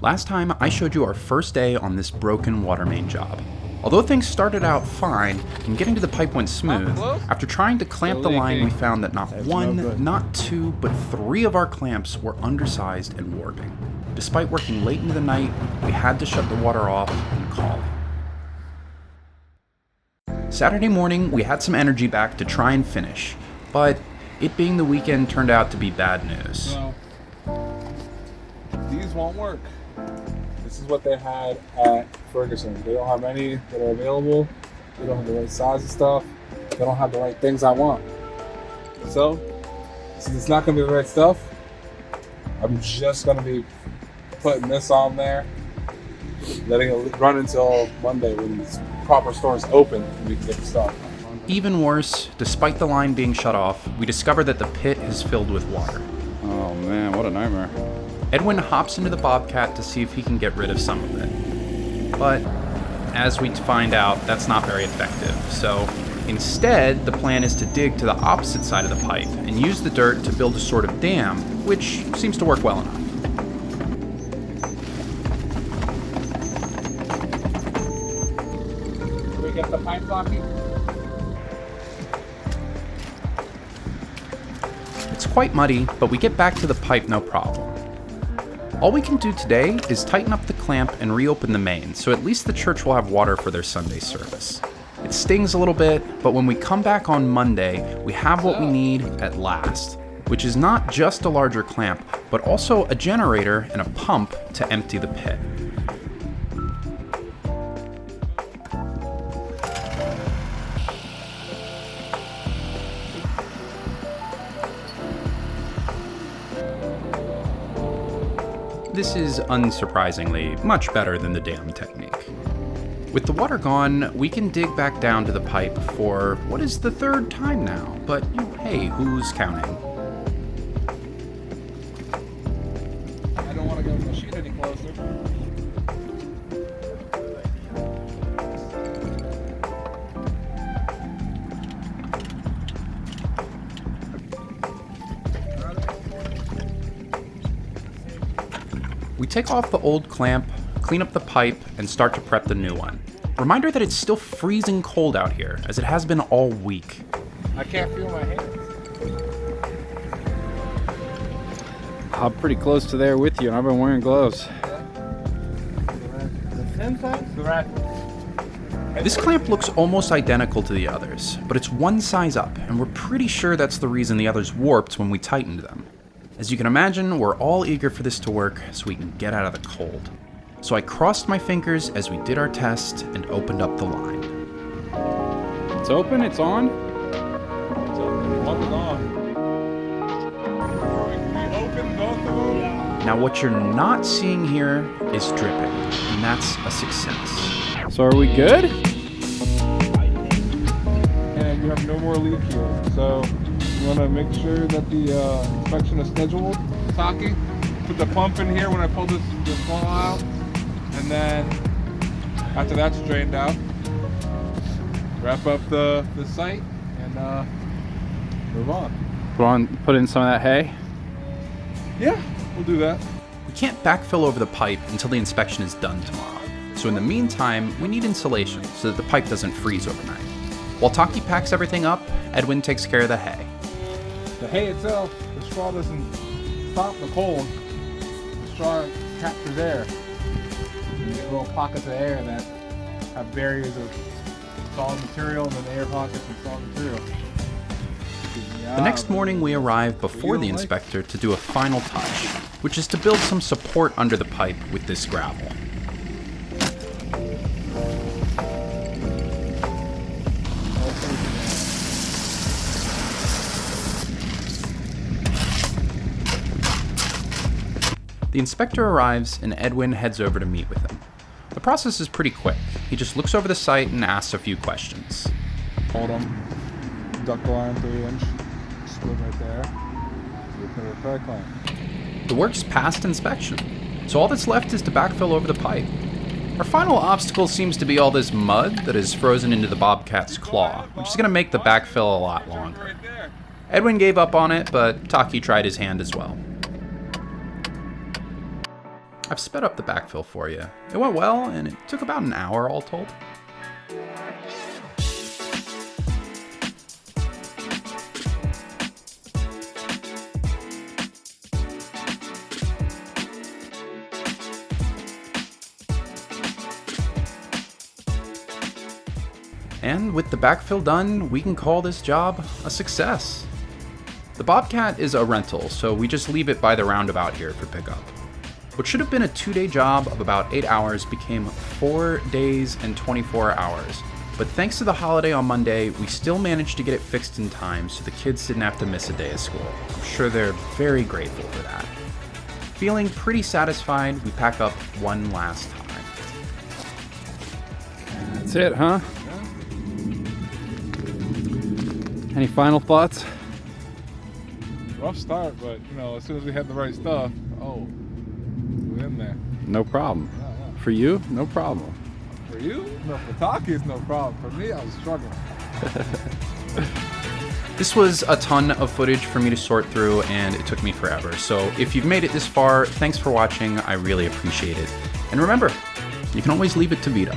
Last time, I showed you our first day on this broken water main job. Although things started out fine and getting to the pipe went smooth, after trying to clamp the line, we found that not one, not two, but 3 of our clamps were undersized and warping. Despite working late into the night, we had to shut the water off and call it. Saturday morning, we had some energy back to try and finish, but it being the weekend turned out to be bad news. Well, these won't work. This is what they had at Ferguson. They don't have any that are available. They don't have the right size of stuff. They don't have the right things I want. So, since it's not going to be the right stuff, I'm just going to be putting this on there, letting it run until Monday when the proper stores open and we can get the stuff. Even worse, despite the line being shut off, we discovered that the pit is filled with water. Oh man, what a nightmare. Edwin hops into the bobcat to see if he can get rid of some of it. But as we find out, that's not very effective. So instead, the plan is to dig to the opposite side of the pipe and use the dirt to build a sort of dam, which seems to work well enough. Can we get the pipe blocking? It's quite muddy, but we get back to the pipe no problem. All we can do today is tighten up the clamp and reopen the main, so at least the church will have water for their Sunday service. It stings a little bit, but when we come back on Monday, we have what we need at last, which is not just a larger clamp, but also a generator and a pump to empty the pit. This is unsurprisingly much better than the dam technique. With the water gone, we can dig back down to the pipe for what is the 3rd time now, but hey, who's counting? I don't want to go to the sheet any closer. We take off the old clamp, clean up the pipe, and start to prep the new one. Reminder that it's still freezing cold out here, as it has been all week. I can't feel my hands. I'm pretty close to there with you, and I've been wearing gloves. This clamp looks almost identical to the others, but it's one size up, and we're pretty sure that's the reason the others warped when we tightened them. As you can imagine, we're all eager for this to work so we can get out of the cold. So I crossed my fingers as we did our test and opened up the line. It's open, it's on. It's open. One is on. We opened both of them. Now what you're not seeing here is dripping, and that's a success. So are we good? And you have no more leak here. So you want to make sure that the inspection is scheduled. Taki, put the pump in here when I pull this ball out. And then after that's drained out, wrap up the site and move on. Put in some of that hay. Yeah, we'll do that. We can't backfill over the pipe until the inspection is done tomorrow. So in the meantime, we need insulation so that the pipe doesn't freeze overnight. While Taki packs everything up, Edwin takes care of the hay. The hay itself, the straw doesn't stop the cold. The straw captures air. You get little pockets of air that have barriers of solid material and then air pockets of solid material. The next morning we arrive before the inspector to do a final touch, which is to build some support under the pipe with this gravel. The inspector arrives and Edwin heads over to meet with him. The process is pretty quick. He just looks over the site and asks a few questions. Hold them, duct line 3-inch, split right there. Put a repair clamp. The work's passed inspection, so all that's left is to backfill over the pipe. Our final obstacle seems to be all this mud that is frozen into the bobcat's claw, which is going to make the backfill a lot longer. Edwin gave up on it, but Taki tried his hand as well. I've sped up the backfill for you. It went well, and it took about an hour all told. And with the backfill done, we can call this job a success. The Bobcat is a rental, so we just leave it by the roundabout here for pickup. What should have been a 2-day job of about 8 hours became 4 days and 24 hours. But thanks to the holiday on Monday, we still managed to get it fixed in time so the kids didn't have to miss a day of school. I'm sure they're very grateful for that. Feeling pretty satisfied, we pack up one last time. That's it, huh? Any final thoughts? Rough start, but as soon as we had the right stuff, we're in there. No problem. Yeah. For you, no problem. For you? No, for Taki, it's no problem. For me, I was struggling. This was a ton of footage for me to sort through, and it took me forever. So if you've made it this far, thanks for watching. I really appreciate it. And remember, you can always leave it to Vito.